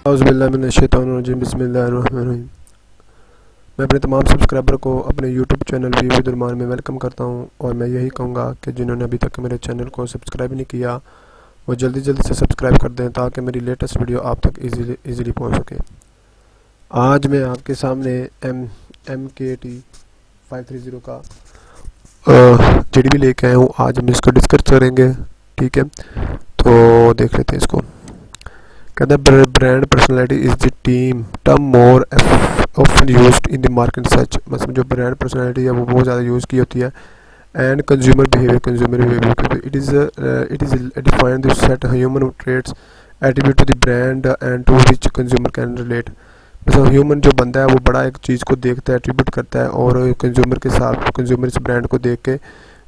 औज़ुबिल्लाहिमिनश्शैतानिर्रजीम बिस्मिल्लाहिर्रहमानिर्रहीम। मैं अपने तमाम सब्सक्राइबर को अपने यूट्यूब चैनल व्यू दुरमान में वेलकम करता हूं और मैं यही कहूँगा कि जिन्होंने अभी तक मेरे चैनल को सब्सक्राइब नहीं किया वो जल्दी से सब्सक्राइब कर दें ताकि मेरी लेटेस्ट वीडियो आप तक इजीली पहुंच सके। आज मैं आपके सामने MKT530 का GDB लेके आया हूँ। आज हम इसको डिस्कस करेंगे, ठीक है। तो देख लेते हैं इसको। कहता है brand personality is the term more often used in the market such, मतलब जो ब्रांड पर्सनैलिटी है वो बहुत ज़्यादा यूज़ की होती है। And consumer behaviour it is defined the set human traits attribute to the brand and to which consumer can relate. मतलब ह्यूमन जो बंदा है वो बड़ा एक चीज़ को देखता है, एट्रीब्यूट करता है और कंज्यूमर के साथ कंज्यूमर इस ब्रांड को देख के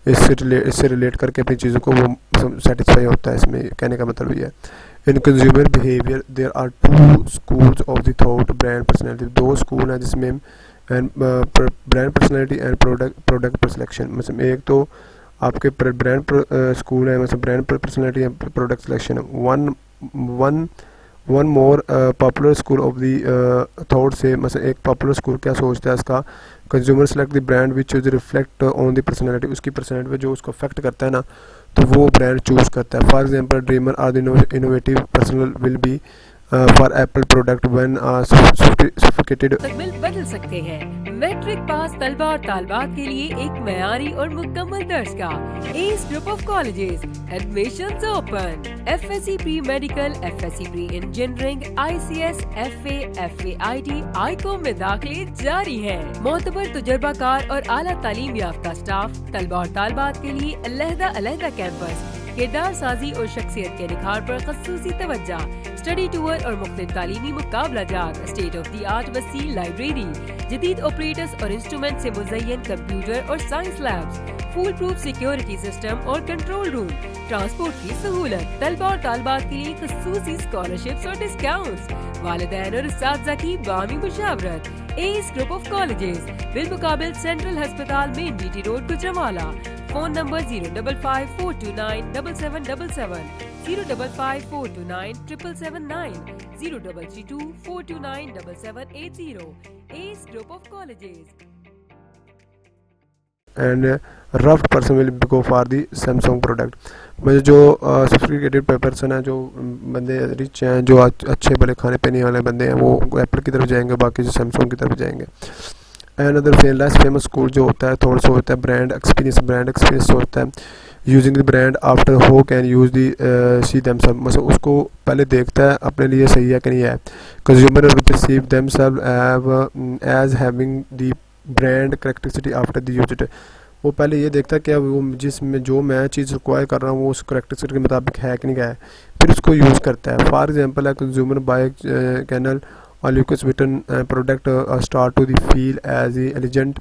इससे रिलेट करके अपनी चीज़ों को वो सेटिस्फाई होता है। इसमें कहने का मतलब ये है। In consumer behaviour there are two schools of the thought brand personality. दो स्कूल हैं जिसमें brand personality and product selection. मतलब एक तो आपके ब्रांड स्कूल है, मतलब brand personality and product selection. One more popular school of the thought से, मतलब एक पॉपुलर स्कूल क्या सोचता है इसका, consumer select the brand which is reflect on the personality. उसकी पर्सनैलिटी पे जो उसको अफेक्ट करता है ना, तो वो ब्रांड चूज करता है। For example dreamer are the innovative personal will be for Apple product when sophisticated. बदल सकते हैं। मैट्रिक पास तलबा और तालबात के लिए एक मयारी और मुकम्मल दर्ज का S group of colleges admissions open. FSC pre medical, FSC pre engineering, ICS, FA, FAIT, ICOM में दाखिले जारी हैं। मोतबर तजुर्बाकार और आला तालीम याफ्ता स्टाफ तलबा और तालबात के लिए अलहदा कैंपस, किरदार साजी और शख्सियत के निखार पर खसूसी तवज्जा, स्टडी टूर और मुख्तलिफ तालीमी मुकाबला जात, स्टेट ऑफ द आर्ट वसी लाइब्रेरी, जदीद ऑपरेटर्स और इंस्ट्रूमेंट से मुज़य्यन कंप्यूटर और science labs, full proof security system और कंट्रोल रूम, ट्रांसपोर्ट की सहूलत, तलबा और तालबात के लिए खसूसी स्कॉलरशिप्स और डिस्काउंट्स, वालिदैन और उस्ताज़ा की बामी मुशावरत। एस ग्रुप ऑफ कॉलेजेस बिलमुकाबिल सेंट्रल अस्पताल main BT road Gujranwala. Phone number 055-429-7777, 055-429-7779, 0332-429-7780। S group of colleges. And rough person will go for the Samsung product. मतलब जो सोफिस्टिकेटेड पर्सन है, जो बंदे रिच हैं, जो अच्छे भले खाने पीने वाले बंदे हैं, वो एप्पल की तरफ जाएंगे, बाकी जो सैमसंग की तरफ जाएंगे। And other less famous school जो होता है थोड़ा सा होता है ब्रांड एक्सपीरियंस होता है। Using the brand after who can use the see themselves, मतलब उसको पहले देखता है अपने लिए सही है कि नहीं है। Consumer will perceive themselves as having the brand characteristic after the used. वो पहले ये देखता है कि वो जिसमें जो मैं चीज़ रिक्वायर कर रहा हूँ वो उस करेक्टरिस्टिक के मुताबिक है कि नहीं है, फिर उसको यूज़ करता है। फॉर एग्जांपल है कंज्यूमर बाय कैनल और Louis Vuitton product start to the feel as elegant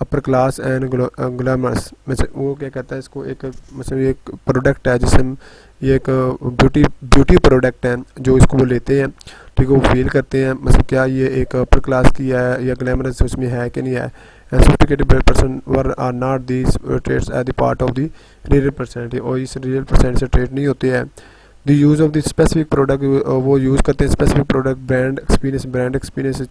upper class and glamorous. मतलब वो क्या कहता है इसको, एक मतलब एक प्रोडक्ट है जिसमें ये एक ब्यूटी प्रोडक्ट है जो इसको वो लेते हैं, ठीक है, वो फील करते हैं मतलब क्या ये एक अपर क्लास की है या ग्लैमरस उसमें है कि नहीं है। And sophisticated person were are not these traits as the part of the real personality, और इस रियल पर्सनैलिटी से ट्रेट नहीं होते हैं। The use of the specific product, वो यूज़ करते हैं specific product. Brand experience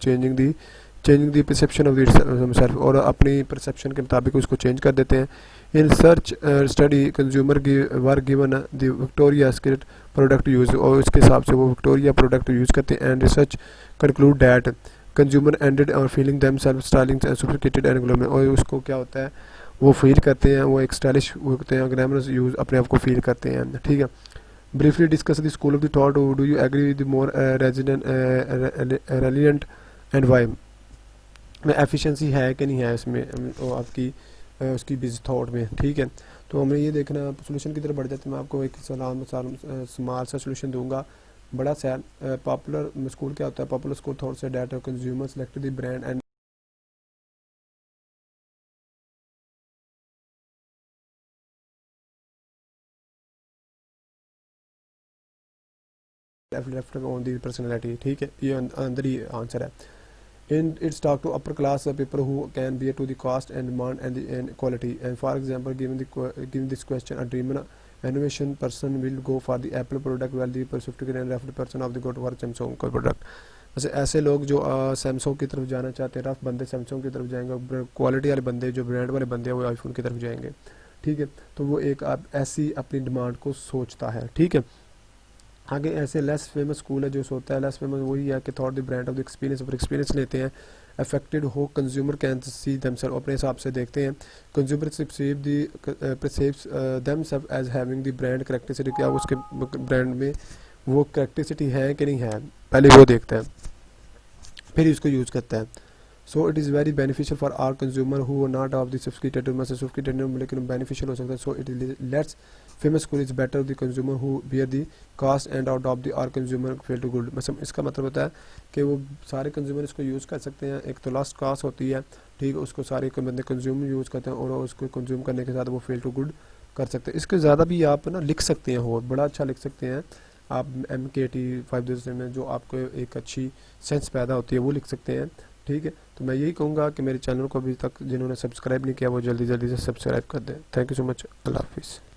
changing the perception of the, और अपनी परसेप्शन के मुताबिक उसको चेंज कर देते हैं। In search study consumer were given the Victoria skit product use, और उसके हिसाब से वो विक्टोरिया प्रोडक्ट यूज़ करते हैं। And research conclude that consumer ended और feeling themselves styling sophisticated and glamorous, और उसको क्या होता है वो फील करते हैं, वो एक स्टाइलिश होते हैं, ग्लैमरस यूज़ अपने आप को फील करते हैं, ठीक है। Briefly discuss the school of the thought, do you agree with more relevant and why, में एफिशिएंसी है कि नहीं है इसमें आपकी उसकी बिजनेस थॉट में, ठीक है। तो हमें ये देखना, सोल्यूशन की तरफ बढ़ जाते हैं। मैं आपको एक स्मॉल सा सोल्यूशन दूंगा, बड़ा सा। पॉपुलर स्कूल क्या होता है, पॉपुलर स्कूल थॉट से that consumer select the brand and left on the personality, ठीक है। ये अंदर ही आंसर है। In its talk to upper class people who can bear to the cost and demand and the quality. And for example, given this question, a dreamer innovation person will go for the Apple product while the sophisticated and refined person of the go for Samsung का product. वैसे ऐसे लोग जो Samsung की तरफ जाना चाहते हैं, रफ बंदे सैमसंग की तरफ जाएंगे, क्वालिटी वाले बंदे जो ब्रांड वाले बंदे हैं वो आईफोन की तरफ जाएंगे। ठीक है, तो वो एक आप ऐसी अपनी डिमांड को सोचता है। ठीक है, आगे ऐसे लेस फेमस स्कूल है जो सोचता है लेस फेमस वही है कि thought the brand of the experience, पर एक्सपीरियंस लेते हैं। अफेक्टेड हो कंज्यूमर कैन सी देमसेल्फ, अपने हिसाब से देखते हैं। Consumer perceives themselves as having the brand characteristic, क्या उसके ब्रांड में वो कैरेक्टरिस्टिक है कि नहीं है, पहले वो देखते हैं फिर इसको यूज़ करता है। So it is very beneficial for our consumer who not of the subscripted, मतलब सब्सक्रिप्टेड लेकिन बेनिफिशियल हो सकता है। So it lets famous school is better the consumer who bear the cost and out of the our consumer fail to good, मतलब इसका मतलब होता है कि वो सारे कंज्यूमर इसको यूज़ कर सकते हैं। एक तो लास्ट कास्ट होती है, ठीक है, उसको सारे बंदे कंज्यूम यूज़ करते हैं और उसको कंज्यूम करने के साथ वो फेल टू गुड कर सकते हैं। इसके ज़्यादा भी आप ना लिख सकते हैं, और बड़ा अच्छा लिख सकते हैं आप MKT530 में, जो आपको एक अच्छी सेंस पैदा होती है वो लिख सकते हैं। ठीक है, तो मैं यही कहूँगा कि मेरे चैनल को अभी तक जिन्होंने सब्सक्राइब नहीं किया वो जल्दी जल्दी से सब्सक्राइब कर दें। थैंक यू सो मच, अल्लाह हाफिज़।